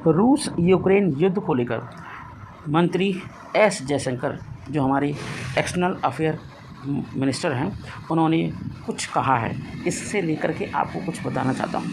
रूस यूक्रेन युद्ध को लेकर मंत्री एस जयशंकर, जो हमारे एक्सटर्नल अफेयर मिनिस्टर हैं, उन्होंने कुछ कहा है। इससे लेकर के आपको कुछ बताना चाहता हूँ।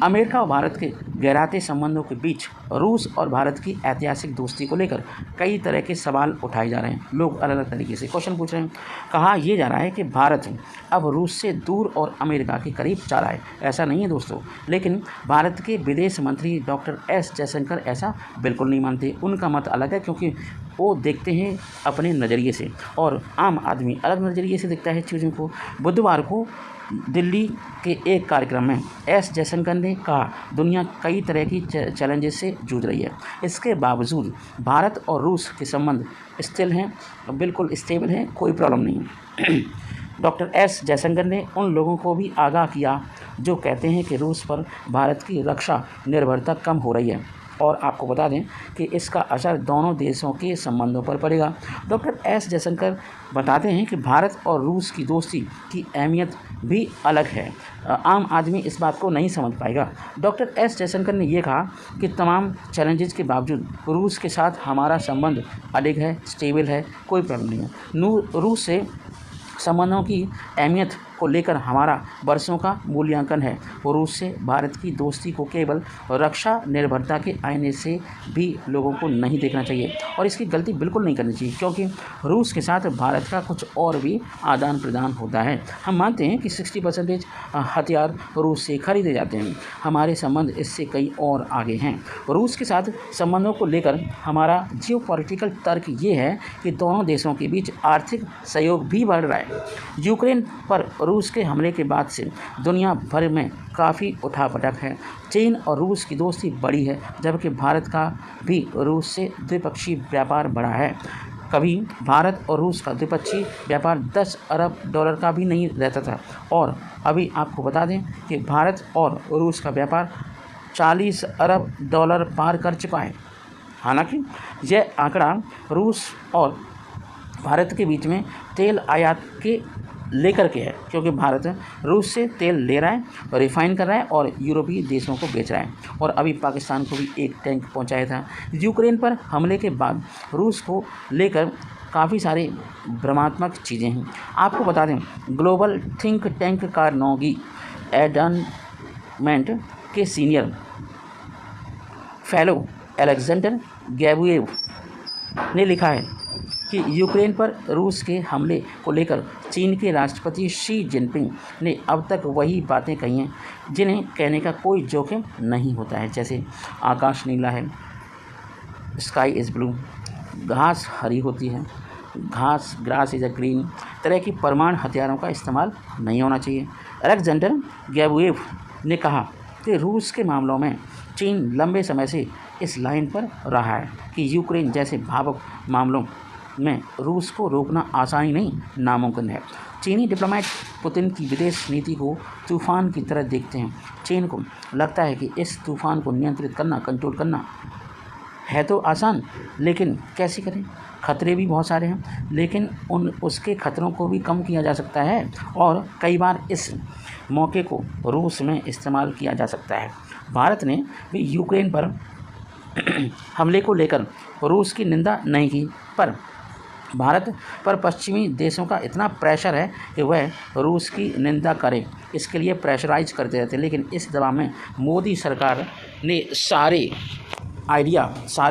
अमेरिका और भारत के गहराते संबंधों के बीच रूस और भारत की ऐतिहासिक दोस्ती को लेकर कई तरह के सवाल उठाए जा रहे हैं। लोग अलग अलग तरीके से क्वेश्चन पूछ रहे हैं। कहा यह जा रहा है कि भारत अब रूस से दूर और अमेरिका के करीब जा रहा है। ऐसा नहीं है दोस्तों, लेकिन भारत के विदेश मंत्री डॉक्टर एस जयशंकर ऐसा बिल्कुल नहीं मानते। उनका मत अलग है, क्योंकि वो देखते हैं अपने नज़रिए से और आम आदमी अलग नज़रिए से देखता है चीज़ों को। बुधवार को दिल्ली के एक कार्यक्रम में एस जयशंकर ने कहा, दुनिया कई तरह की चैलेंजेस से जूझ रही है। इसके बावजूद भारत और रूस के संबंध स्थिर हैं, बिल्कुल स्टेबल हैं, कोई प्रॉब्लम नहीं है। डॉक्टर एस जयशंकर ने उन लोगों को भी आगाह किया जो कहते हैं कि रूस पर भारत की रक्षा निर्भरता कम हो रही है, और आपको बता दें कि इसका असर दोनों देशों के संबंधों पर पड़ेगा। डॉक्टर एस जयशंकर बताते हैं कि भारत और रूस की दोस्ती की अहमियत भी अलग है। आम आदमी इस बात को नहीं समझ पाएगा। डॉक्टर एस जयशंकर ने यह कहा कि तमाम चैलेंजेस के बावजूद रूस के साथ हमारा संबंध अडिग है, स्टेबल है, कोई प्रॉब्लम नहीं है। रूस से संबंधों की अहमियत को लेकर हमारा वर्षों का मूल्यांकन है। रूस से भारत की दोस्ती को केवल रक्षा निर्भरता के आईने से भी लोगों को नहीं देखना चाहिए, और इसकी गलती बिल्कुल नहीं करनी चाहिए, क्योंकि रूस के साथ भारत का कुछ और भी आदान प्रदान होता है। हम मानते हैं कि 60% हथियार रूस से खरीदे जाते हैं। हमारे संबंध इससे कई और आगे हैं। रूस के साथ संबंधों को लेकर हमारा जियोपॉलिटिकल तर्क ये है कि दोनों देशों के बीच आर्थिक सहयोग भी बढ़ रहा है। यूक्रेन पर रूस के हमले के बाद से दुनिया भर में काफ़ी उठापटक है। चीन और रूस की दोस्ती बढ़ी है, जबकि भारत का भी रूस से द्विपक्षीय व्यापार बढ़ा है। कभी भारत और रूस का द्विपक्षीय व्यापार 10 अरब डॉलर का भी नहीं रहता था, और अभी आपको बता दें कि भारत और रूस का व्यापार 40 अरब डॉलर पार कर चुका है। हालांकि यह आंकड़ा रूस और भारत के बीच में तेल आयात के लेकर के है, क्योंकि भारत रूस से तेल ले रहा है, रिफाइन कर रहा है और यूरोपीय देशों को बेच रहा है, और अभी पाकिस्तान को भी एक टैंक पहुंचाया था। यूक्रेन पर हमले के बाद रूस को लेकर काफ़ी सारे भ्रमात्मक चीज़ें हैं। आपको बता दें, global think tank Carnegie endowment के सीनियर फेलो अलेक्जेंडर गैबुएव ने लिखा है कि यूक्रेन पर रूस के हमले को लेकर चीन के राष्ट्रपति शी जिनपिंग ने अब तक वही बातें कही हैं जिन्हें कहने का कोई जोखिम नहीं होता है, जैसे आकाश नीला है, स्काई इज़ ब्लू, घास हरी होती है, ग्रास इज़ अ ग्रीन, तरह की परमाणु हथियारों का इस्तेमाल नहीं होना चाहिए। अलेक्जेंडर गैबुएव ने कहा कि रूस के मामलों में चीन लंबे समय से इस लाइन पर रहा है कि यूक्रेन जैसे भावुक मामलों में रूस को रोकना आसानी नहीं, नामुमकिन है। चीनी डिप्लोमेट पुतिन की विदेश नीति को तूफान की तरह देखते हैं। चीन को लगता है कि इस तूफान को नियंत्रित करना, कंट्रोल करना है तो आसान, लेकिन कैसे करें? खतरे भी बहुत सारे हैं, लेकिन उसके खतरों को भी कम किया जा सकता है, और कई बार इस मौके को रूस में इस्तेमाल किया जा सकता है। भारत ने भी यूक्रेन पर हमले को लेकर रूस की निंदा नहीं की, पर भारत पर पश्चिमी देशों का इतना प्रेशर है कि वह रूस की निंदा करे, इसके लिए प्रेशराइज करते रहते हैं। लेकिन इस दबाव में मोदी सरकार ने सारे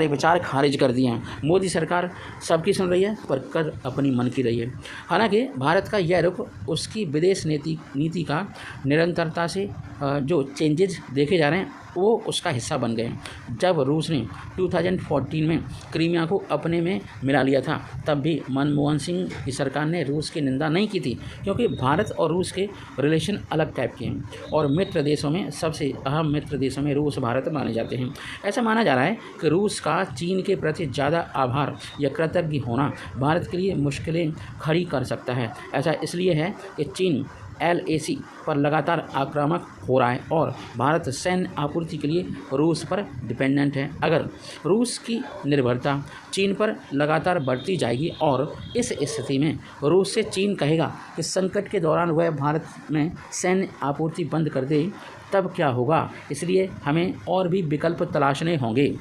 विचार खारिज कर दिए हैं। मोदी सरकार सबकी सुन रही है, पर कर अपनी मन की रही है। हालांकि भारत का यह रुख उसकी विदेश नीति का निरंतरता से जो चेंजेस देखे जा रहे हैं वो उसका हिस्सा बन गए। जब रूस ने 2014 में क्रीमिया को अपने में मिला लिया था, तब भी मनमोहन सिंह की सरकार ने रूस की निंदा नहीं की थी, क्योंकि भारत और रूस के रिलेशन अलग टाइप के हैं, और मित्र देशों में सबसे अहम मित्र देशों में रूस भारत माने जाते हैं। ऐसा माना जा रहा है कि रूस का चीन के प्रति ज़्यादा आभार या कृतज्ञ होना भारत के लिए मुश्किलें खड़ी कर सकता है। ऐसा इसलिए है कि चीन LAC पर लगातार आक्रामक हो रहा है, और भारत सैन्य आपूर्ति के लिए रूस पर डिपेंडेंट है। अगर रूस की निर्भरता चीन पर लगातार बढ़ती जाएगी, और इस स्थिति में रूस से चीन कहेगा कि संकट के दौरान वह भारत में सैन्य आपूर्ति बंद कर दे, तब क्या होगा, इसलिए हमें और भी विकल्प तलाशने होंगे।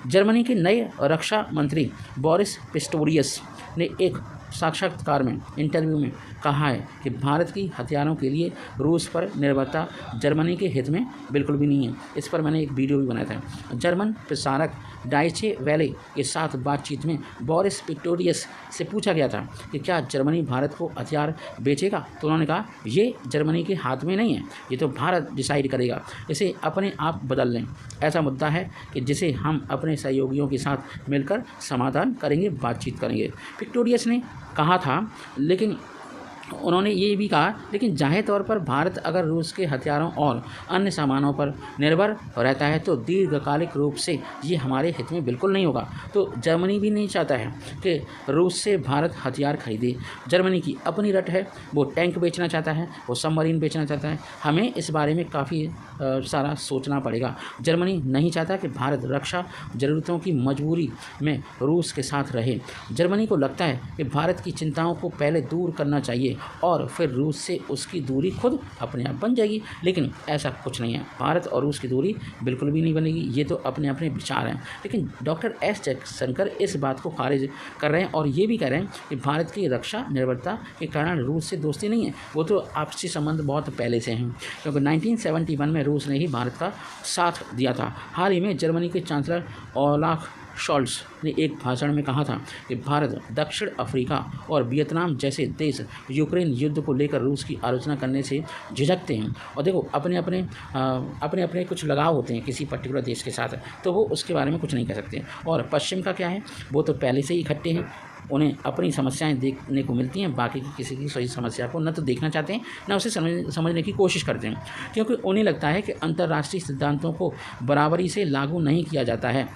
जर्मनी के नए रक्षा मंत्री बोरिस पिस्टोरियस ने एक साक्षात्कार में इंटरव्यू में कहा है कि भारत की हथियारों के लिए रूस पर निर्भरता जर्मनी के हित में बिल्कुल भी नहीं है। इस पर मैंने एक वीडियो भी बनाया था। जर्मन प्रसारक डाइचे वेले के साथ बातचीत में बोरिस पिस्टोरियस से पूछा गया था कि क्या जर्मनी भारत को हथियार बेचेगा, तो उन्होंने कहा ये जर्मनी के हाथ में नहीं है, ये तो भारत डिसाइड करेगा, इसे अपने आप बदल लें। ऐसा मुद्दा है कि जिसे हम अपने सहयोगियों के साथ मिलकर समाधान करेंगे, बातचीत करेंगे, पिस्टोरियस ने कहा था। लेकिन उन्होंने ये भी कहा, लेकिन जाहिर तौर पर भारत अगर रूस के हथियारों और अन्य सामानों पर निर्भर रहता है तो दीर्घकालिक रूप से ये हमारे हित में बिल्कुल नहीं होगा। तो जर्मनी भी नहीं चाहता है कि रूस से भारत हथियार खरीदे। जर्मनी की अपनी रट है, वो टैंक बेचना चाहता है, वो सबमरीन बेचना चाहता है। हमें इस बारे में काफ़ी सारा सोचना पड़ेगा। जर्मनी नहीं चाहता कि भारत रक्षा ज़रूरतों की मजबूरी में रूस के साथ रहे। जर्मनी को लगता है कि भारत की चिंताओं को पहले दूर करना चाहिए और फिर रूस से उसकी दूरी खुद अपने आप बन जाएगी, लेकिन ऐसा कुछ नहीं है। भारत और रूस की दूरी बिल्कुल भी नहीं बनेगी। ये तो अपने अपने विचार हैं, लेकिन डॉक्टर एस जयशंकर इस बात को खारिज कर रहे हैं और ये भी कह रहे हैं कि भारत की रक्षा निर्भरता के कारण रूस से दोस्ती नहीं है, वो तो आपसी संबंध बहुत पहले से हैं, क्योंकि 1971 में रूस ने ही भारत का साथ दिया था। हाल ही में जर्मनी के चांसलर ओलाफ शॉल्ट्स ने एक भाषण में कहा था कि भारत, दक्षिण अफ्रीका और वियतनाम जैसे देश यूक्रेन युद्ध को लेकर रूस की आलोचना करने से झिझकते हैं। और देखो, अपने अपने कुछ लगाव होते हैं किसी पर्टिकुलर देश के साथ, तो वो उसके बारे में कुछ नहीं कह सकते। और पश्चिम का क्या है, वो तो पहले से ही इकट्ठे हैं, उन्हें अपनी समस्याएं देखने को मिलती हैं, बाकी की किसी की सही समस्या को न तो देखना चाहते हैं, न उसे समझने की कोशिश करते हैं, क्योंकि उन्हें लगता है कि अंतर्राष्ट्रीय सिद्धांतों को बराबरी से लागू नहीं किया जाता है।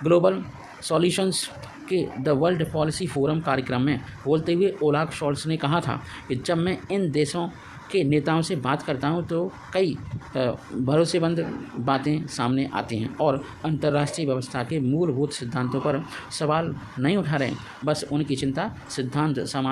ग्लोबल सॉल्यूशंस के द वर्ल्ड पॉलिसी फोरम कार्यक्रम में बोलते हुए ओलाफ शॉल्ट्स ने कहा था कि जब मैं इन देशों के नेताओं से बात करता हूं तो कई भरोसेमंद बातें सामने आती हैं और अंतर्राष्ट्रीय व्यवस्था के मूलभूत सिद्धांतों पर सवाल नहीं उठा रहे हैं, बस उनकी चिंता सिद्धांत समान